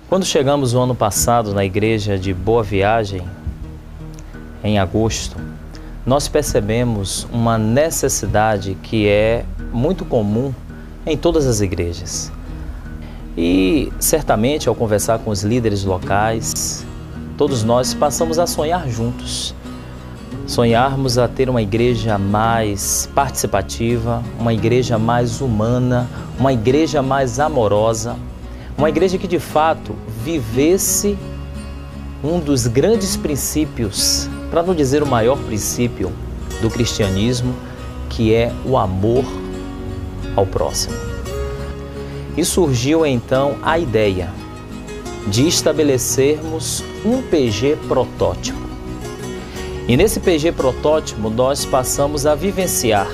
Quando chegamos no ano passado na igreja de Boa Viagem, em agosto, nós percebemos uma necessidade que é muito comum em todas as igrejas. E certamente, ao conversar com os líderes locais, todos nós passamos a sonhar juntos. Sonharmos a ter uma igreja mais participativa, uma igreja mais humana, uma igreja mais amorosa, uma igreja que de fato vivesse um dos grandes princípios, para não dizer o maior princípio do cristianismo, que é o amor ao próximo. E surgiu então a ideia de estabelecermos um PG protótipo. E nesse PG protótipo nós passamos a vivenciar,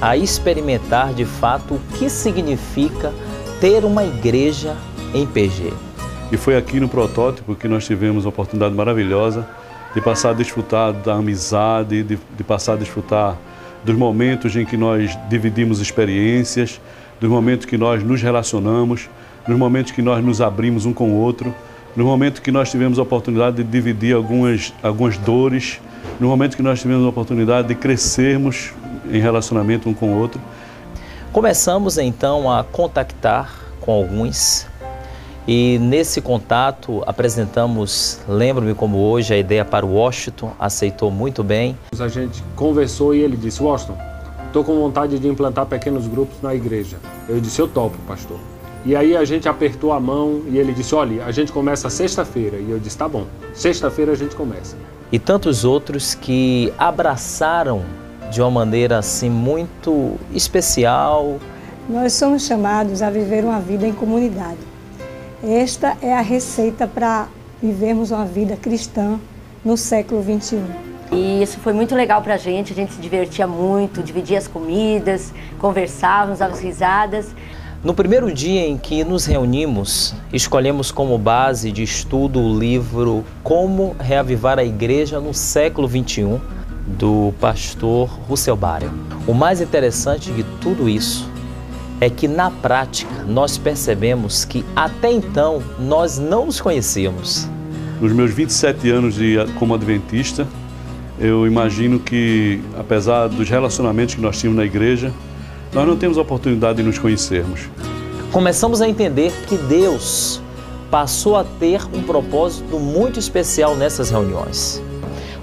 a experimentar de fato o que significa ter uma igreja em PG. E foi aqui no protótipo que nós tivemos a oportunidade maravilhosa de passar a desfrutar da amizade, de passar a desfrutar dos momentos em que nós dividimos experiências, dos momentos que nós nos relacionamos, nos momentos que nós nos abrimos um com o outro, no momento que nós tivemos a oportunidade de dividir algumas dores, no momento que nós tivemos a oportunidade de crescermos em relacionamento um com o outro. Começamos então a contactar com alguns e nesse contato apresentamos, lembro-me como hoje, a ideia para o Washington, aceitou muito bem. A gente conversou e ele disse: Washington, estou com vontade de implantar pequenos grupos na igreja. Eu disse: eu topo, pastor. E aí a gente apertou a mão e ele disse: olha, a gente começa sexta-feira. E eu disse: tá bom, sexta-feira a gente começa. E tantos outros que abraçaram de uma maneira assim muito especial. Nós somos chamados a viver uma vida em comunidade. Esta é a receita para vivermos uma vida cristã no século XXI. E isso foi muito legal para a gente se divertia muito, dividia as comidas, conversávamos, dávamos risadas. No primeiro dia em que nos reunimos, escolhemos como base de estudo o livro Como Reavivar a Igreja no Século XXI, do pastor Russell Barrel. O mais interessante de tudo isso é que na prática nós percebemos que até então nós não nos conhecíamos. Nos meus 27 anos como adventista, eu imagino que, apesar dos relacionamentos que nós tínhamos na igreja, nós não temos a oportunidade de nos conhecermos. Começamos a entender que Deus passou a ter um propósito muito especial nessas reuniões.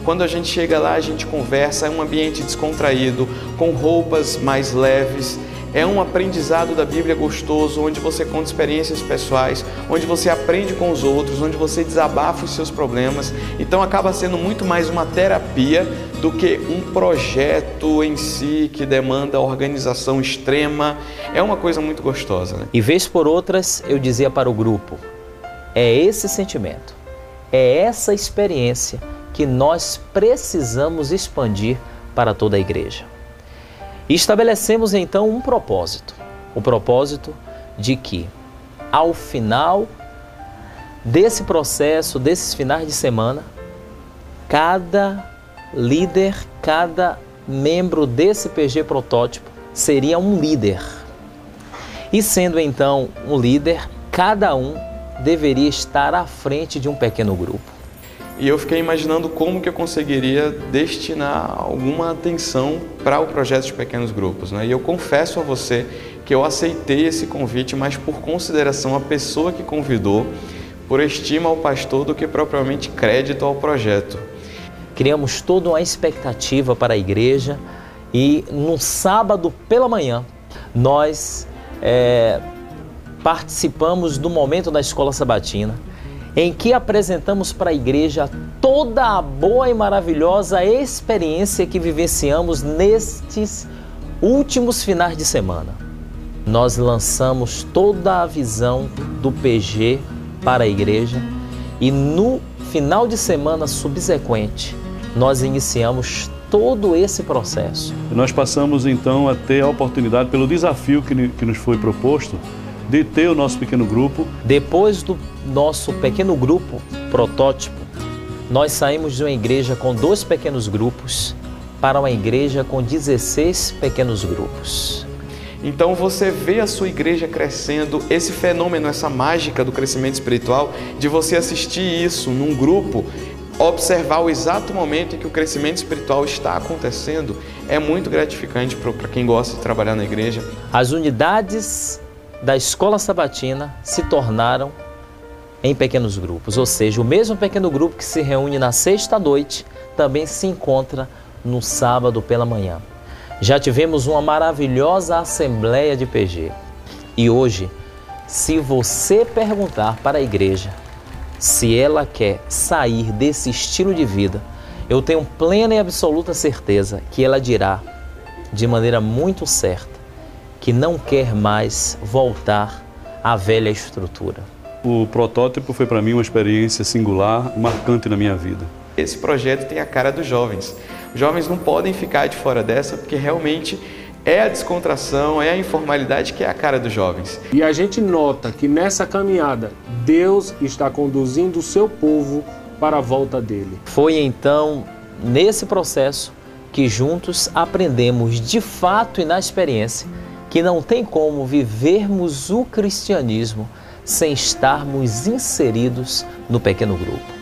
Quando a gente chega lá, a gente conversa, é um ambiente descontraído, com roupas mais leves. É um aprendizado da Bíblia gostoso, onde você conta experiências pessoais, onde você aprende com os outros, onde você desabafa os seus problemas. Então acaba sendo muito mais uma terapia do que um projeto em si que demanda organização extrema. É uma coisa muito gostosa, né? E vez por outras eu dizia para o grupo: é esse sentimento, é essa experiência que nós precisamos expandir para toda a igreja. E estabelecemos então um propósito, o propósito de que ao final desse processo, desses finais de semana, cada líder, cada membro desse PG protótipo seria um líder. E sendo então um líder, cada um deveria estar à frente de um pequeno grupo. E eu fiquei imaginando como que eu conseguiria destinar alguma atenção para o projeto de pequenos grupos, né? E eu confesso a você que eu aceitei esse convite, mas por consideração à pessoa que convidou, por estima ao pastor do que propriamente crédito ao projeto. Criamos toda uma expectativa para a igreja e no sábado pela manhã nós participamos do momento da Escola Sabatina, em que apresentamos para a igreja toda a boa e maravilhosa experiência que vivenciamos nestes últimos finais de semana. Nós lançamos toda a visão do PG para a igreja e no final de semana subsequente nós iniciamos todo esse processo. Nós passamos então a ter a oportunidade, pelo desafio que nos foi proposto, de ter o nosso pequeno grupo. Depois do nosso pequeno grupo protótipo, nós saímos de uma igreja com 2 pequenos grupos para uma igreja com 16 pequenos grupos. Então você vê a sua igreja crescendo, esse fenômeno, essa mágica do crescimento espiritual, de você assistir isso num grupo, observar o exato momento em que o crescimento espiritual está acontecendo, é muito gratificante para quem gosta de trabalhar na igreja. As unidades da escola sabatina se tornaram em pequenos grupos, ou seja, o mesmo pequeno grupo que se reúne na sexta à noite também se encontra no sábado pela manhã. Já tivemos uma maravilhosa assembleia de PG e hoje, se você perguntar para a igreja se ela quer sair desse estilo de vida, eu tenho plena e absoluta certeza que ela dirá de maneira muito certa que não quer mais voltar à velha estrutura. O protótipo foi para mim uma experiência singular, marcante na minha vida. Esse projeto tem a cara dos jovens. Os jovens não podem ficar de fora dessa, porque realmente é a descontração, é a informalidade que é a cara dos jovens. E a gente nota que nessa caminhada, Deus está conduzindo o seu povo para a volta dele. Foi então nesse processo que juntos aprendemos de fato e na experiência que não tem como vivermos o cristianismo sem estarmos inseridos no pequeno grupo.